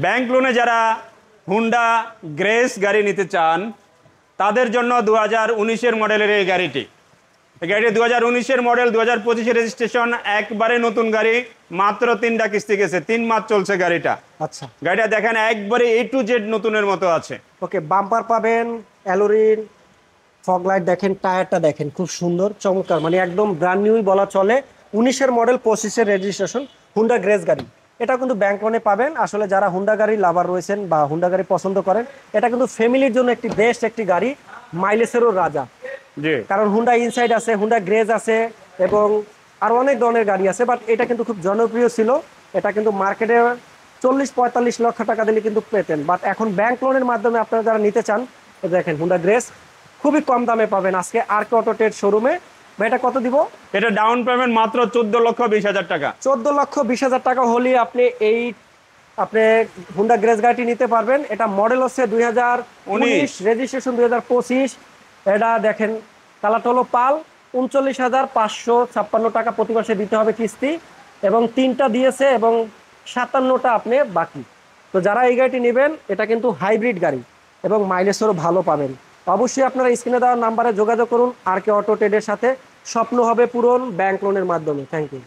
Bank লোনে যারা Honda grace গাড়ি নিতে চান তাদের জন্য 2019-এর মডেলের এই গাড়িটি। এই গাড়িটি 2019-এর মডেল, 2025-এর রেজিস্ট্রেশন, একবারে নতুন গাড়ি, মাত্র 3টা কিস্তি গেছে, 3 মাস চলছে গাড়িটা। আচ্ছা, গাড়িটা দেখেন একবারে A to Z নতুনের মতো আছে। ওকে, বাম্পার পাবেন, অ্যালোরিন, ফগ লাইট দেখেন, টায়ারটা দেখেন, খুব সুন্দর চমৎকার, মানে একদম ব্র্যান্ড নিউই বলা চলে। 19-এর মডেল, 25-এর রেজিস্ট্রেশন, হুন্ডা গ্রেস গাড়ি। এটা কিন্তু ব্যাংক লোনে পাবেন। আসলে যারা হুন্ডা গাড়ি লাভার রয়েছেন বা হুন্ডা গাড়ি পছন্দ করেন, এটা কিন্তু ফ্যামিলির জন্য একটি বেস্ট একটি গাড়ি, মাইলেজেরও রাজা। জি, কারণ হুন্ডা ইনসাইড আছে, হুন্ডা গ্রেজ আছে এবং আরো অনেক ধরনের গাড়ি আছে, বাট এটা কিন্তু খুব জনপ্রিয় ছিল। এটা কিন্তু মার্কেটে 40-45 লক্ষ টাকা দিলে কিন্তু পেতেন, বাট এখন ব্যাংক লোনের মাধ্যমে আপনারা যারা নিতে চান, এই দেখেন হুন্ডা গ্রেস খুবই কম দামে পাবেন আজকে আরকে অটো ট্রেড শোরুমে। ভাই, এটা কত দিব? এটা ডাউন পেমেন্ট মাত্র 14,20,000 টাকা। 14,20,000 টাকা হলে আপনি আপনি হুন্ডা গ্রেস গাড়িটি নিতে পারবেন। এটা মডেল হচ্ছে 2019, রেজিস্ট্রেশন 2025। এটা দেখেন, কালারটা হলো পাল। 39,556 টাকা প্রতি মাসে দিতে হবে কিস্তি, এবং 3টা দিয়েছে এবং 57টা আপনি বাকি। তো যারা এই গাড়িটি নেবেন, এটা কিন্তু হাইব্রিড গাড়ি এবং মাইলেজও ভালো পাবেন। অবশ্যই আপনারা স্ক্রিনে দেওয়া নাম্বারে যোগাযোগ করুন আরকে অটো ট্রেডের সাথে। স্বপ্ন হবে পূরণ ব্যাংক লোনের মাধ্যমে। Thank you.